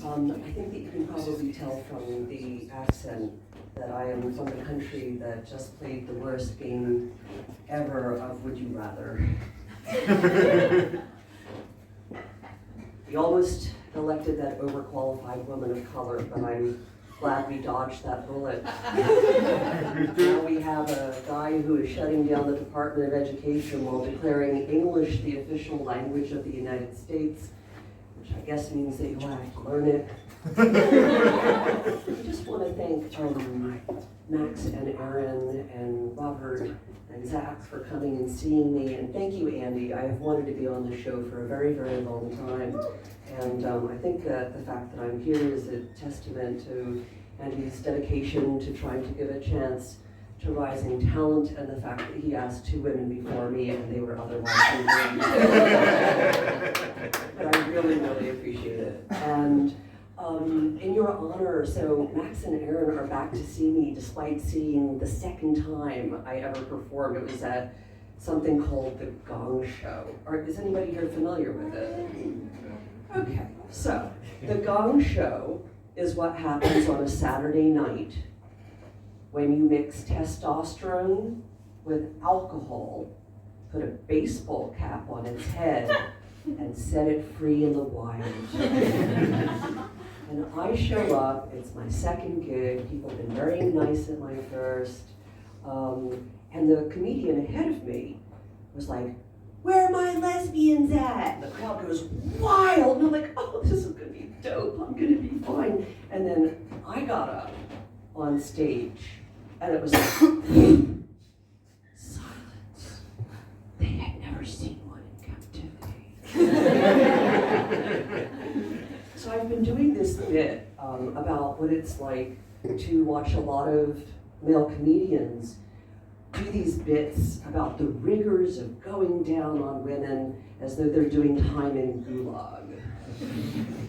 I think that you can probably tell from the accent that I am from the country that just played the worst game ever of Would You Rather. We almost elected that overqualified woman of color, but I'm glad we dodged that bullet. Now we have a guy who is shutting down the Department of Education while declaring English the official language of the United States, which I guess means that you'll have to learn it. I just want to thank Max and Aaron and Robert and Zach for coming and seeing me, and thank you, Andy. I have wanted to be on the show for a very, very long time, and I think that the fact that I'm here is a testament to Andy's dedication to trying to give a chance to rising talent, and the fact that he asked 2 women before me and they were otherwise agreed. But I really, really appreciate it. And in your honor, so Max and Aaron are back to see me despite seeing the second time I ever performed. It was at something called the Gong Show. Is anybody here familiar with it? Okay, so the Gong Show is what happens on a Saturday night when you mix testosterone with alcohol, put a baseball cap on its head, and set it free in the wild. And I show up, it's my second gig, people have been very nice at my first, and the comedian ahead of me was like, "Where are my lesbians at?" And the crowd goes wild, and I'm like, "Oh, this is gonna be dope, I'm gonna be fine." And then I got up on stage, and it was like, silence. They had never seen one in captivity. So I've been doing this bit about what it's like to watch a lot of male comedians do these bits about the rigors of going down on women as though they're doing time in gulag.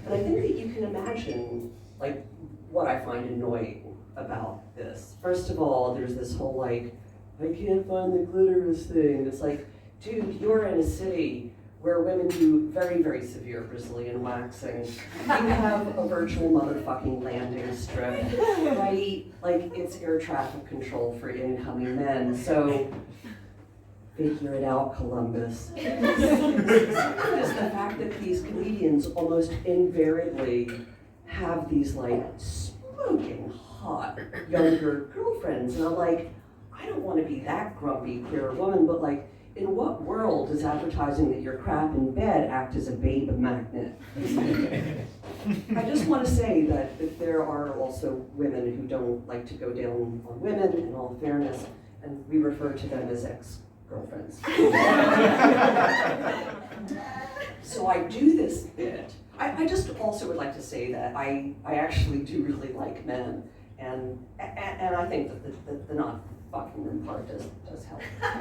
And I think that you can imagine like what I find annoying about this. First of all, there's this whole like, I can't find the clitoris thing. It's like, dude, you're in a city where women do very, very severe Brazilian waxing. You have a virtual motherfucking landing strip, right? Like, it's air traffic control for incoming men, so figure it out, Columbus. Second is the fact that these comedians almost invariably have these, like, smoking hot younger girlfriends, and I'm like, I don't want to be that grumpy queer woman, but like, in what world does advertising that you're crap in bed act as a babe magnet? I just want to say that there are also women who don't like to go down on women, in all fairness, and we refer to them as ex-girlfriends. So I do this bit. I just also would like to say that I actually do really like men, and I think that the not fucking them part does help. But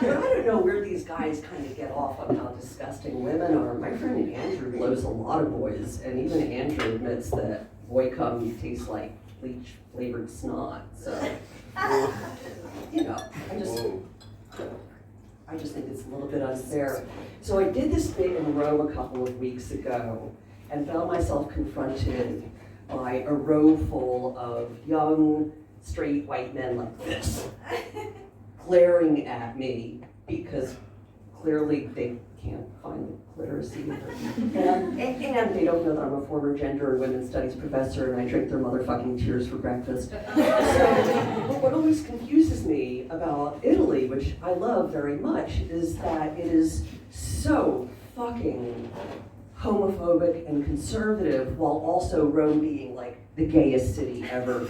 I don't know where these guys kind of get off on how disgusting women are. My friend Andrew blows a lot of boys, and even Andrew admits that boy cum tastes like bleach flavored snot. So, you know, I just think it's a little bit unfair. So I did this bit in Rome a couple of weeks ago and found myself confronted by a row full of young, straight white men like this, glaring at me because clearly they can't find the clitoris either. And they don't know that I'm a former gender and women's studies professor and I drink their motherfucking tears for breakfast. But what always confuses me about Italy, which I love very much, is that it is so fucking homophobic and conservative while also Rome being like the gayest city ever.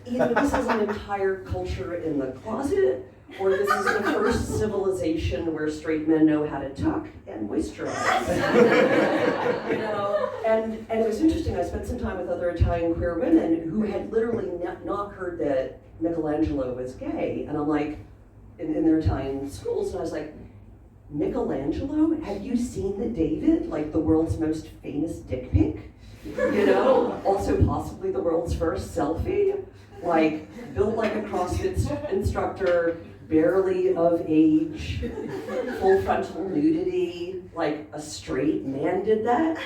Either this is an entire culture in the closet, or this is the first civilization where straight men know how to tuck and moisturize. You know? And it was interesting, I spent some time with other Italian queer women who had literally not heard that Michelangelo was gay, and I'm like, in their Italian schools, and I was like, Michelangelo, have you seen the David, like the world's most famous dick pic? You know, also possibly the world's first selfie, like built like a CrossFit instructor, barely of age, full frontal nudity, like a straight man did that?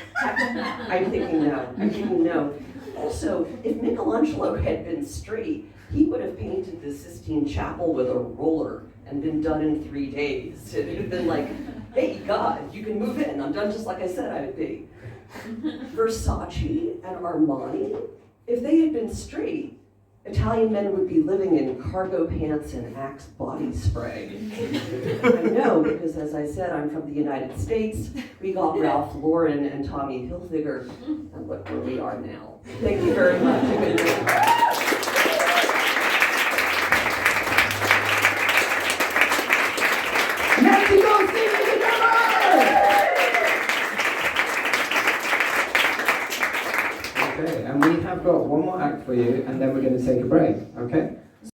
I'm thinking no. Also, if Michelangelo had been straight, he would have painted the Sistine Chapel with a roller and been done in 3 days. It would have been like, hey, God, you can move in. I'm done just like I said I would be. Versace and Armani, if they had been straight, Italian men would be living in cargo pants and Axe body spray. I know, because as I said, I'm from the United States. We got Ralph Lauren and Tommy Hilfiger, and look where we are now. Thank you very much. Good night. Okay, and we have got one more act for you, and then we're going to take a break, okay?